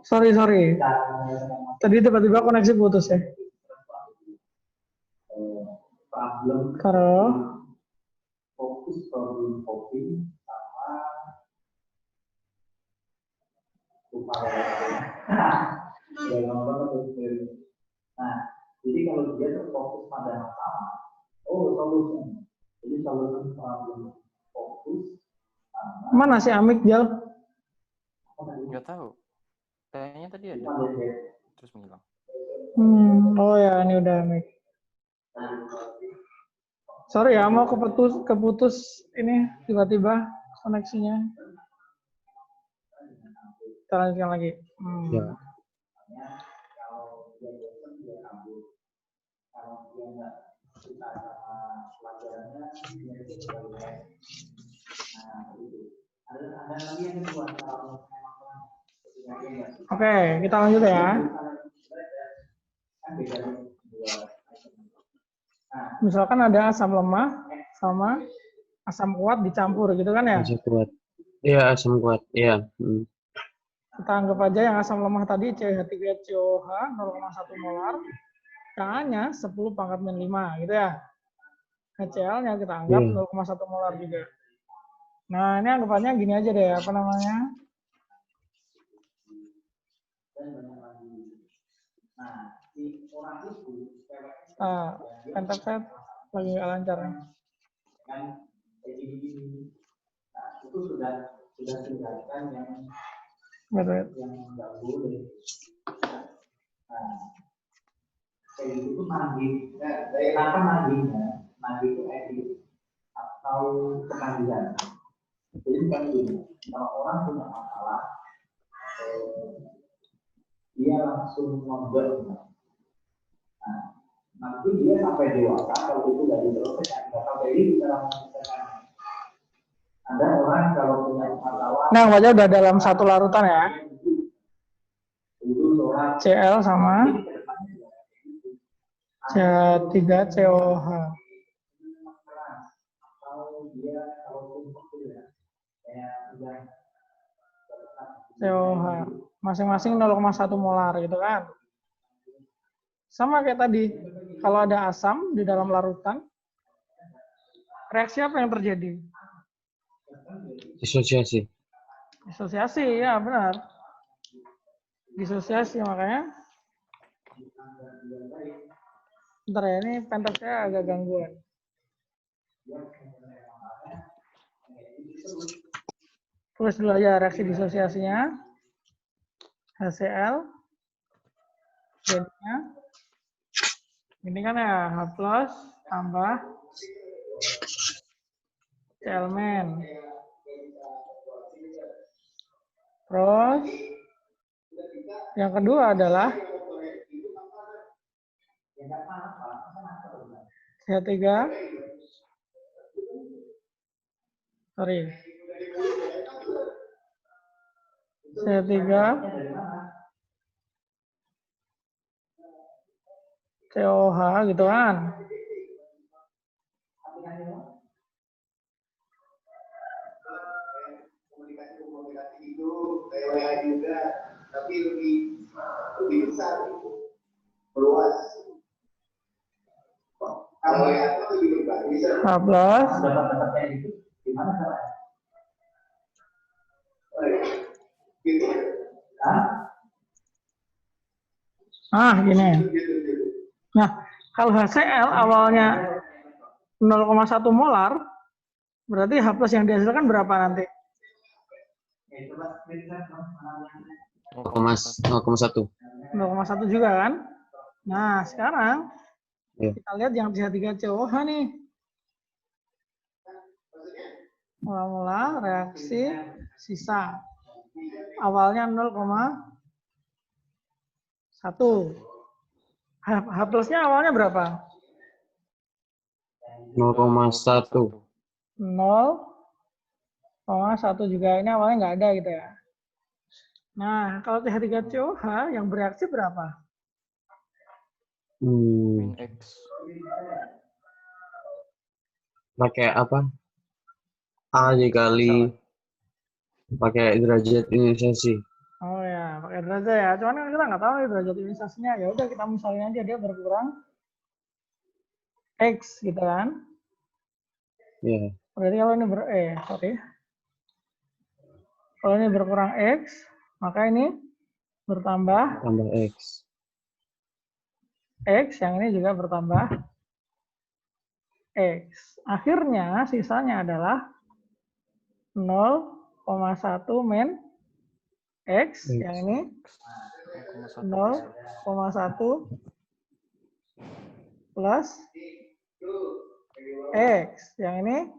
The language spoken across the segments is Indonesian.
Sorry. Tadi tiba-tiba koneksi putus ya. Karo. Fokus problem solving sama nah, jadi kalau dia terfokus pada masalah, solusi. Jadi solusi problem fokus sama. Mana si Amik Jal? Nggak tahu. Kayaknya tadi ada. Terus menghilang. Oh ya, ini udah Amik. Sorry ya, mau keputus ini tiba-tiba koneksinya. Kita lanjutkan lagi. Ya. Oke, kita lanjut ya. Misalkan ada asam lemah sama asam kuat dicampur gitu kan ya? Asam kuat. Iya, asam kuat. Iya. Kita anggap aja yang asam lemah tadi CH3COH 0,1 molar, Ka-nya 10 pangkat min 5 gitu ya. HCl-nya kita anggap 0,1 molar juga. Nah, ini anggapannya gini aja deh, apa namanya? Pentafet lagi nggak lancar nih. Itu sudah tinggalkan yang nggak boleh. Nah, kayak gitu tuh mandi. Kenapa mandinya? Mandi itu edit atau pengambilan. Jadi bukan gini. Kalau orang punya masalah, dia langsung ngomong. Nah, nanti dia sampai dewasa kalau itu nggak diselesaikan, nggak sampai ini bisa menyelesaikan. Ada orang kalau punya masalah. Nah, wajah udah dalam satu larutan ya. Cl sama CH3COH. COH masing-masing 0,1 molar gitu kan. Sama kayak tadi, kalau ada asam di dalam larutan, reaksi apa yang terjadi? Disosiasi. Disosiasi, ya benar. Disosiasi, makanya. Bentar ya, ini pentas saya agak gangguan. Tulis dulu aja reaksi disosiasinya. HCl. Jadinya. Ini kan ya, H plus tambah Cl-. Terus yang kedua adalah CH3 COH gitu kan. Komunikasi itu kayak juga, tapi lebih besar, meluas. Kalau yang itu lebih berbagi. H+. Gimana caranya? Gini. Nah, kalau HCl awalnya 0,1 molar, berarti H+ yang dihasilkan berapa nanti? 0,1. 0,1 juga kan? Nah, sekarang kita lihat yang CH3COH nih. Mula-mula reaksi sisa. Awalnya 0,1. H+-nya awalnya berapa? 0,1. 0,1 juga. Ini awalnya nggak ada gitu ya. Nah, kalau CH3COH yang bereaksi berapa? Min X. Pakai apa? A dikali pakai derajat inisiasi. Oh ya, pakai pakai derajat ya. Cuman kan kita nggak tahu nih derajat ionisasinya. Ya udah kita misalin aja dia berkurang X gitu kan. Iya. Berarti kalau ini kalau ini berkurang X, maka ini bertambah Tambah X. X, yang ini juga bertambah X. Akhirnya sisanya adalah 0,1 min X, yang ini 0,1 plus X, yang ini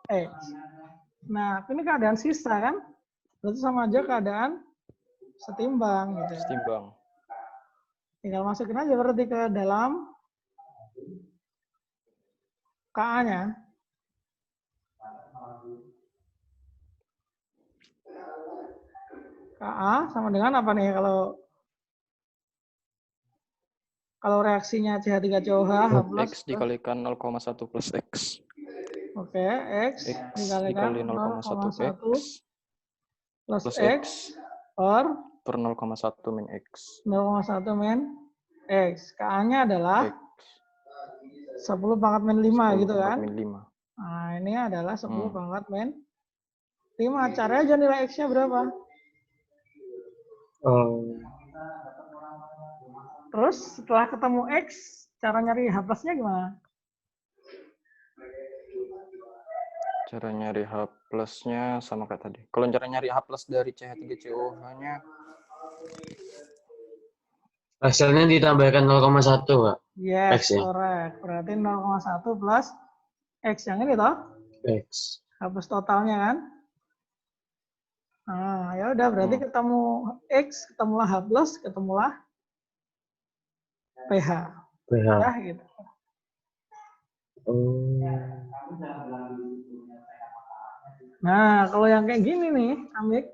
X. Nah, ini keadaan sisa kan? Berarti sama aja keadaan setimbang gitu. Setimbang. Tinggal masukin aja berarti ke dalam KA-nya. KA sama dengan apa nih kalau reaksinya CH3COH H plus X dikalikan 0,1 plus X. Oke, X X dikalikan dikali 0,1 X plus plus X per 0,1 min X. 0,1 min X. KA-nya adalah X 10 pangkat min 5 gitu kan. min 5. Nah, ini adalah 10 pangkat min 5. Cari aja nilai X-nya berapa. Terus setelah ketemu X, cara nyari H plus-nya gimana? Cara nyari H plus-nya sama kayak tadi. Kalau cara nyari H plus dari CH3COH-nya, Hasilnya ditambahkan 0,1, Pak. Yes, X ya? correct. Berarti 0,1 plus X yang ini toh? X. H plus totalnya kan? Nah, ya udah berarti ketemu X, ketemulah H plus, ketemulah pH. pH. Ya gitu. Nah, kalau yang kayak gini nih, Amik,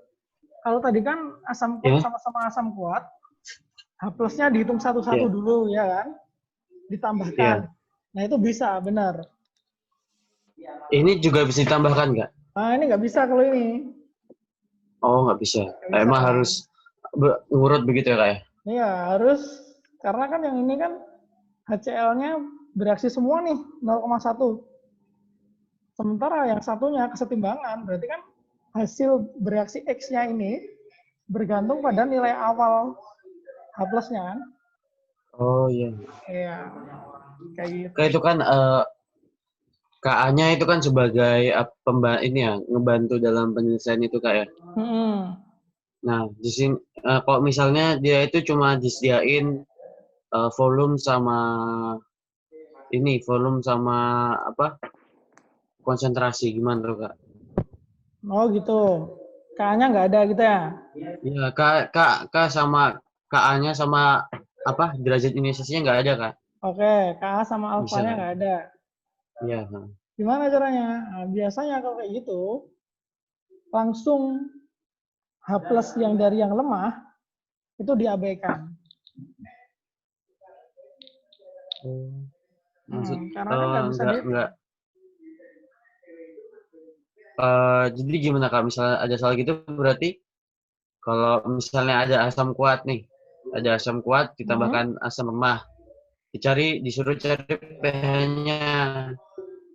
kalau tadi kan asam kuat sama-sama asam kuat, H plusnya dihitung satu-satu dulu ya kan? Ditambahkan. Nah, itu bisa, benar. Ini juga bisa ditambahkan nggak? Nah, ini nggak bisa kalau ini. Oh, nggak bisa. Nggak bisa. Emang harus ngurut begitu ya, Kak ya? Iya, harus. Karena kan yang ini kan HCl-nya bereaksi semua nih, 0,1. Sementara yang satunya kesetimbangan, berarti kan hasil bereaksi X-nya ini bergantung pada nilai awal H plus-nya kan? Oh iya. Iya, kayak gitu. Kayak itu kan KA-nya itu kan sebagai ini ya, ngebantu dalam penyelesaian itu, Kak ya. Nah, di sini kalau misalnya dia itu cuma disediain volume sama apa? Konsentrasi gimana tuh, Kak? Oh gitu. K-nya nggak ada gitu ya? Iya, K sama KA-nya sama apa? Derajat ionisasinya nggak ada, Kak? Oke, Ka sama alfanya Bisa. nggak ada. Iya. Gimana caranya? Nah, biasanya kalau kayak gitu, langsung H plus yang dari yang lemah itu diabaikan. Karena kan nggak bisa enggak. Jadi gimana, Kak? Misalnya ada salah gitu berarti kalau misalnya ada asam kuat nih, ada asam kuat ditambahkan asam lemah, disuruh cari pH-nya.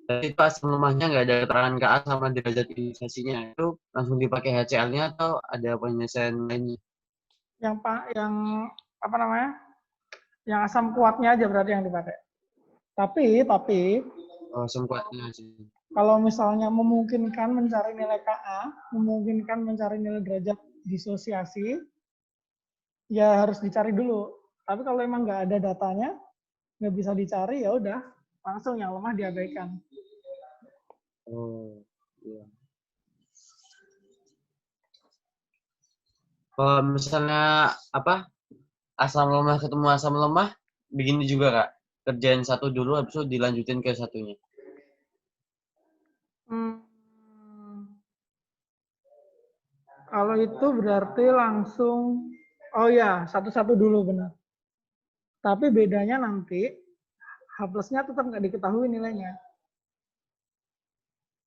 Tapi pas asam lemahnya nggak ada keterangan Ka sama derajat ionisasinya, itu langsung dipakai HCl-nya atau ada penyelesaian lainnya? Yang apa namanya? Yang asam kuatnya aja berarti yang dipakai. Tapi asam kuatnya sih. Kalau misalnya memungkinkan mencari nilai Ka, memungkinkan mencari nilai derajat disosiasi, ya harus dicari dulu. Tapi kalau emang nggak ada datanya, nggak bisa dicari, ya udah langsung yang lemah diabaikan. Oh, iya. Kalau misalnya asam lemah ketemu asam lemah, begini juga, Kak. Kerjain satu dulu, habis itu dilanjutin ke satunya. Kalau itu berarti langsung, oh ya, satu-satu dulu benar. Tapi bedanya nanti, H plus-nya tetap nggak diketahui nilainya.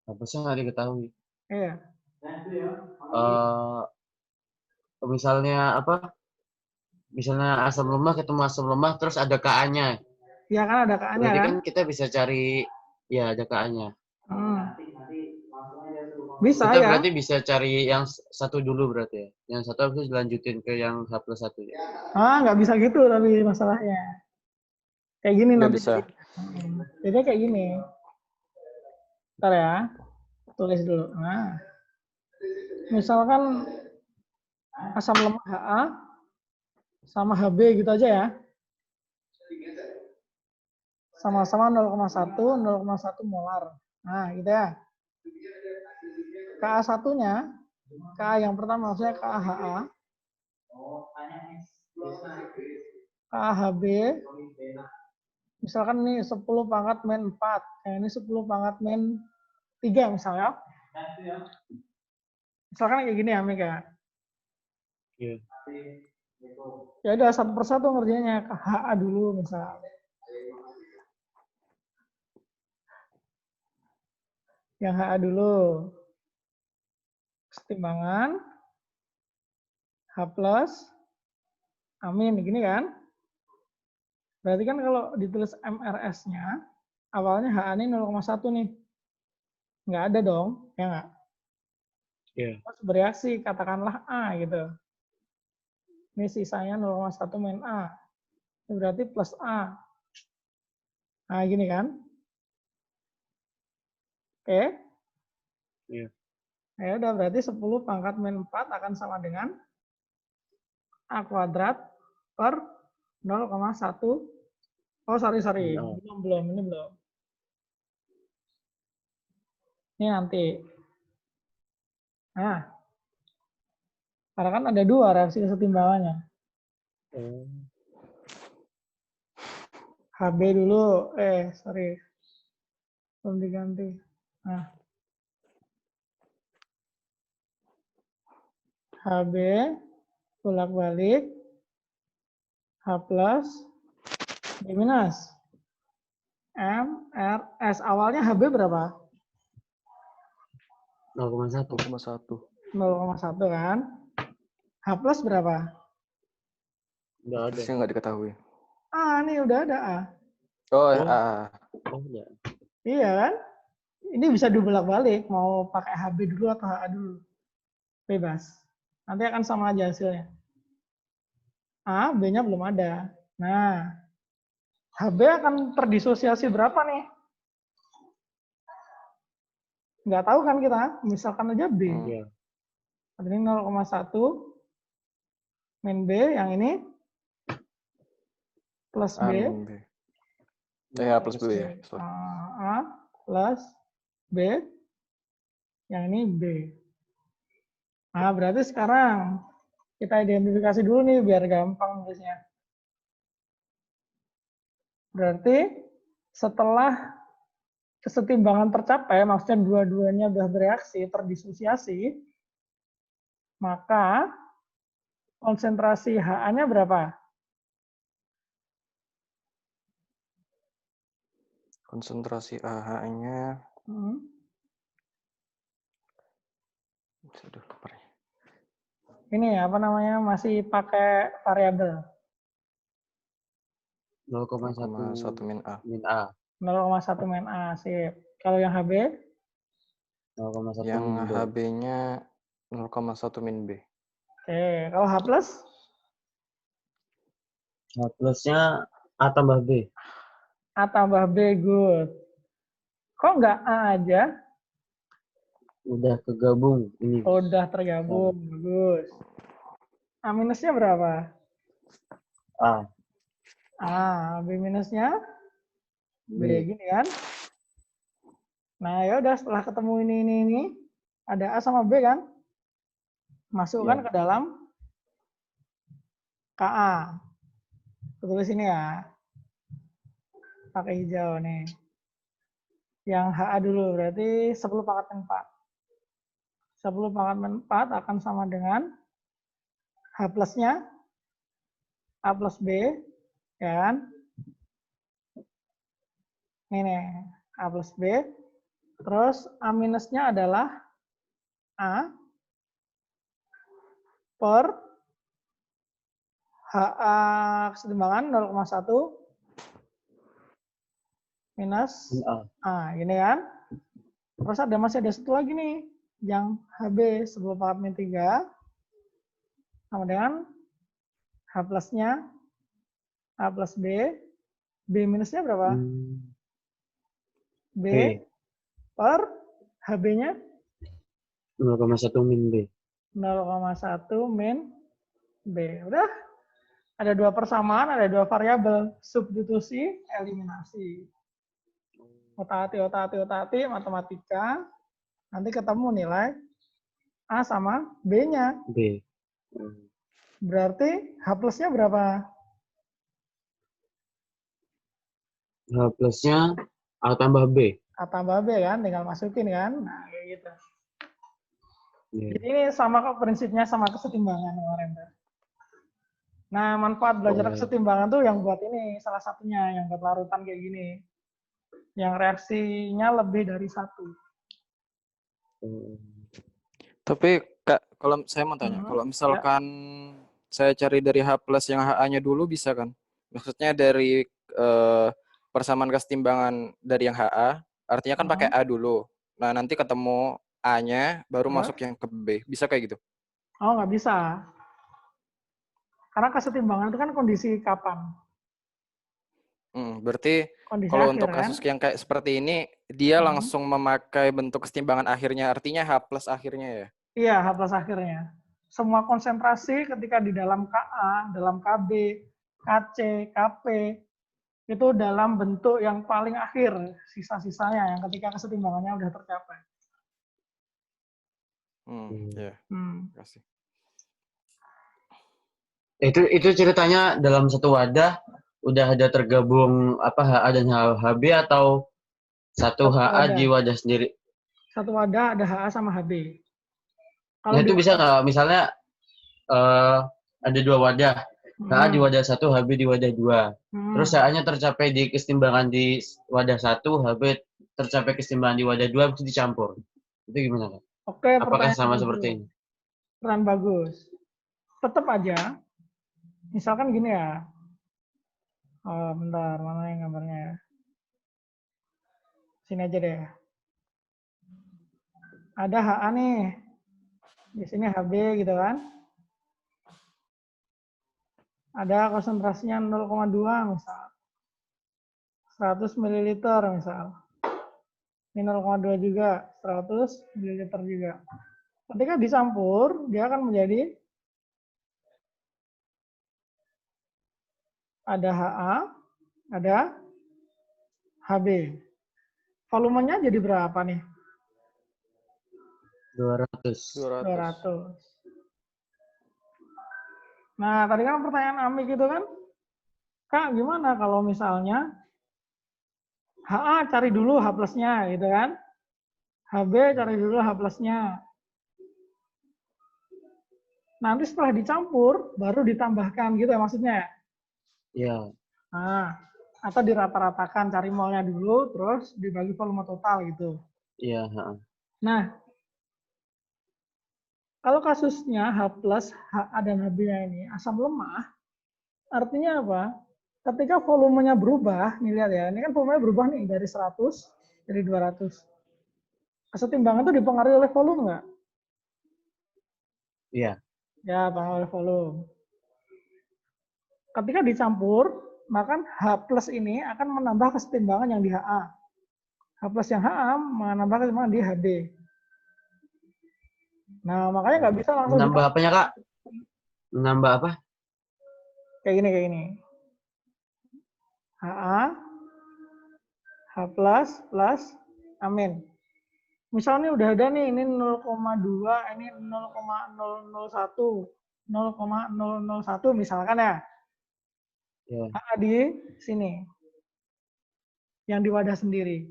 H plus-nya nggak diketahui. Iya. misalnya apa? Misalnya asam lemah ketemu asam lemah terus ada Ka-nya. Ya kan ada Ka-nya Berarti kan? kan kita bisa cari ya ada Ka-nya. Bisa Kita ya. berarti bisa cari yang satu dulu berarti ya. Yang satu habis itu dilanjutin ke yang H+1 ya. Nggak bisa gitu tapi masalahnya. Kayak gini Nggak nanti. bisa. Jadi kayak gini. Ntar ya. Tulis dulu. Nah. Misalkan asam lemah Ha sama Hb gitu aja ya. Sama-sama 0,1 molar. Nah, gitu ya. Ka1-nya, Ka yang pertama maksudnya KaHa, KaHb, misalkan ini 10 pangkat min 4, ini 10 pangkat min 3 misalnya. Misalkan kayak gini ya, Mika. Iya. Ya udah satu persatu ngerjainnya, KaHa dulu misalnya. Yang HA dulu. Kesetimbangan H+, amin, gini kan? Berarti kan kalau ditulis MRS-nya, awalnya HA ini 0,1 nih. Nggak ada dong, ya nggak? Iya. Terus bereaksi, katakanlah A gitu. Ini sisanya 0,1 min A. Ini berarti plus A. Nah, gini kan? Oke. Iya. Ya udah, berarti 10 pangkat min 4 akan sama dengan A kuadrat per 0,1. Oh, sorry. No. Belum. Ini nanti. Nah, karena kan ada dua reaksi kesetimbangannya. HB dulu, sorry. Belum diganti. Nah. HB, bolak-balik, H+, B minus. M, R, S. Awalnya HB berapa? 0,1. 0,1 kan? H plus berapa? Nggak ada. Plusnya nggak diketahui. Nih udah ada A. Oh, Oh, ya. Iya kan? Ini bisa dibolak-balik. Mau pakai HB dulu atau HA dulu. Bebas. Nanti akan sama aja hasilnya. A, B-nya belum ada. Nah, HB akan terdisosiasi berapa nih? Nggak tahu kan kita. Misalkan aja B. Iya. Ini 0,1 min B, yang ini plus A B. min B. A plus B ya. Sorry. A plus B, yang ini B. Nah, berarti sekarang kita identifikasi dulu nih biar gampang nulisnya. Berarti setelah kesetimbangan tercapai, maksudnya dua-duanya sudah bereaksi, terdisosiasi, maka konsentrasi HA-nya berapa? Konsentrasi AH-nya. Ini apa namanya, masih pakai variabel. 0,1 min A. Min A. 0,1 min A, sip. Kalau yang HB? 0,1 Yang min B. HB-nya 0,1 min B. Oke, kalau H plus? H plusnya A tambah B. A tambah B, good. Kok nggak A aja? Udah kegabung ini. Udah tergabung, bagus. A minusnya berapa? A. B minusnya? B, B. gini kan? Nah, ya udah setelah ketemu ini, ada A sama B kan? Masukkan ke dalam KA. Tulis ini ya. Pakai hijau nih. Yang HA dulu, berarti 10 pangkat min 4. 10 pangkat min 4 akan sama dengan H plusnya A plus B, ya kan? Ini A plus B. Terus A minusnya adalah A per HA kesetimbangan 0,1 minus gini kan. Terus masih ada satu lagi nih, yang HB 10 pangkat min 3 sama dengan H plusnya A plus B. B minusnya berapa? B per HB-nya 0,1 min B. 0,1 min B. Udah, ada dua persamaan, ada dua variabel, substitusi, eliminasi. Otak-atik, matematika, nanti ketemu nilai A sama B-nya. B. Berarti H plusnya berapa? H plusnya A tambah B. A tambah B kan, tinggal masukin kan. Nah, kayak gitu. Yeah. Jadi ini sama kok prinsipnya sama kesetimbangan kemarin. Nah, manfaat belajar kesetimbangan tuh yang buat ini salah satunya, yang buat larutan kayak gini. Yang reaksinya lebih dari satu. Tapi Kak, kalau saya mau tanya, kalau misalkan saya cari dari H plus yang HA-nya dulu bisa kan? Maksudnya dari persamaan kesetimbangan dari yang HA, artinya kan pakai A dulu. Nah, nanti ketemu A-nya, baru masuk yang ke B. Bisa kayak gitu? Oh, nggak bisa. Karena kesetimbangan itu kan kondisi kapan. Berarti Kondisi kalau akhir, untuk kasus yang kayak seperti ini, dia langsung memakai bentuk kesetimbangan akhirnya, artinya H plus akhirnya ya? Iya, H plus akhirnya. Semua konsentrasi ketika di dalam KA, dalam KB, KC, KP, itu dalam bentuk yang paling akhir, sisa-sisanya, yang ketika kesetimbangannya udah tercapai. Ya. Kasih. Itu ceritanya dalam satu wadah udah ada tergabung apa HA dan HB atau satu HA di wadah sendiri? Satu wadah ada HA sama HB. Nah, itu bisa nggak misalnya ada dua wadah, HA di wadah 1, HB di wadah 2. Terus HA-nya tercapai di kesetimbangan di wadah 1, HB tercapai kesetimbangan di wadah 2, itu dicampur. Itu gimana, Kak? Oke, apakah sama seperti ini? Peran bagus. Tetap aja, misalkan gini ya. Oh, bentar, mana yang gambarnya? Sini aja deh. Ada HA nih. Di sini HB gitu kan. Ada konsentrasinya 0,2 misal. 100 ml misal. Ini 0,2 juga, 100 ml juga. Ketika dicampur, dia akan menjadi ada HA, ada HB. Volumenya jadi berapa nih? 200. Nah, tadi kan pertanyaan Amik itu kan, Kak, gimana kalau misalnya HA cari dulu H plusnya gitu kan. HB cari dulu H plusnya. Nanti setelah dicampur, baru ditambahkan gitu ya maksudnya? Iya. Nah, atau dirata-ratakan, cari molnya dulu, terus dibagi volume total gitu. Iya. Nah, kalau kasusnya H plus, HA dan HB-nya ini asam lemah, artinya apa? Ketika volumenya berubah, nih lihat ya, ini kan volumenya berubah nih dari 100 jadi 200. Kesetimbangan itu dipengaruhi oleh volume nggak? Iya. Ya, dipengaruhi oleh volume. Ketika dicampur, maka H plus ini akan menambah kesetimbangan yang di HA. H plus yang HA menambah kesetimbangan di HB. Nah, makanya nggak bisa langsung menambah apanya, Kak? Menambah apa? Kayak gini. HA, H plus, amin. Misalnya udah ada nih, ini 0,2, ini 0,001, 0,001 misalkan ya. HA di sini. Yang di wadah sendiri.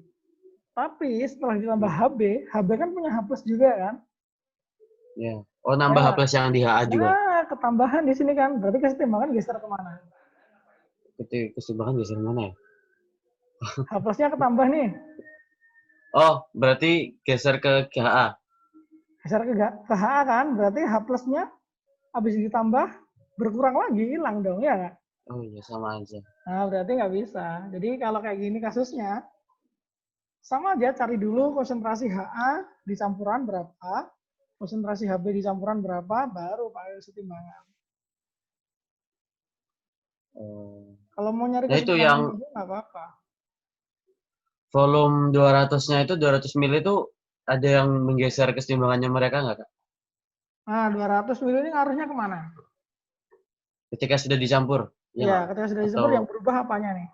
Tapi setelah ditambah HB kan punya H plus juga kan? Ya. Oh, nambah H plus yang di HA juga. Nah, ketambahan di sini kan. Berarti kesetimbangan geser kemana? Kesetimbangan geser mana ya? H plusnya ketambah nih. Oh, berarti geser ke HA. Geser ke HA kan, berarti H plusnya habis ditambah berkurang lagi, hilang dong, ya nggak? Oh iya, sama aja. Nah, berarti nggak bisa. Jadi kalau kayak gini kasusnya, sama aja cari dulu konsentrasi HA di campuran berapa, konsentrasi HB di campuran berapa, baru pakai kesetimbangan. Kalau mau nyari Nah, itu kesetimbangan yang juga nggak apa-apa. volume 200-nya itu 200 ml itu ada yang menggeser kesetimbangannya mereka nggak, Kak? Nah, 200 ml ini ngaruhnya kemana? Ketika sudah dicampur, ya Ya, nggak? ketika sudah Atau dicampur yang berubah apanya nih?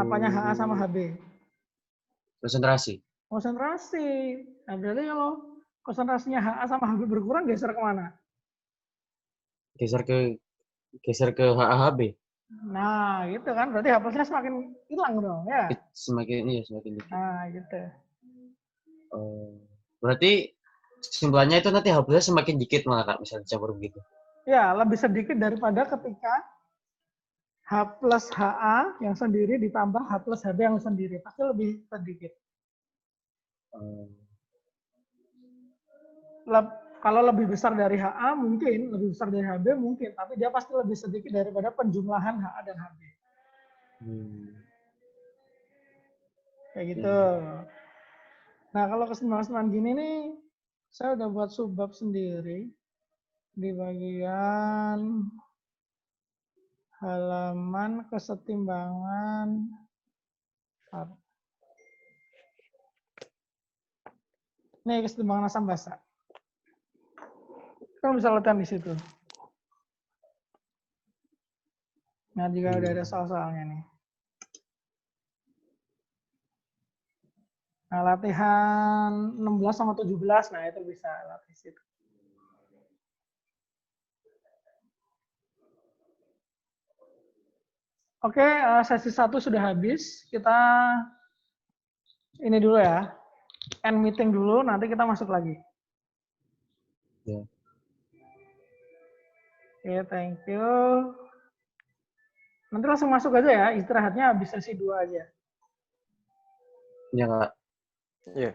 Apanya HA sama HB? konsentrasi? Konsentrasi. Nah, berarti kalau konsentrasinya HA sama HB berkurang, geser kemana? Geser ke HAHB. Nah, gitu kan. Berarti H plusnya semakin hilang dong, ya? Semakin dikit. Nah, gitu. Berarti kesimpulannya itu nanti H+nya semakin dikit malah, Kak, misalnya dicampur begitu. Ya, lebih sedikit daripada ketika H plus HA yang sendiri ditambah H plus HB yang sendiri. Pasti lebih sedikit. Kalau lebih besar dari HA mungkin, lebih besar dari HB mungkin, tapi dia pasti lebih sedikit daripada penjumlahan HA dan HB. Kayak gitu. Nah, kalau kesetimbangan gini nih, saya udah buat subbab sendiri di bagian halaman kesetimbangan. Nih, kesetimbangan asam basa. Kamu bisa latihan di situ. Nah, jika udah ada soal-soalnya nih. Nah, latihan 16 sama 17, nah itu bisa latih situ. Oke, sesi 1 sudah habis. Kita ini dulu ya. End meeting dulu, nanti kita masuk lagi. Ya. Oke, thank you. Nanti langsung masuk aja ya, istirahatnya habis sesi 2 aja. Iya, Kak. Iya.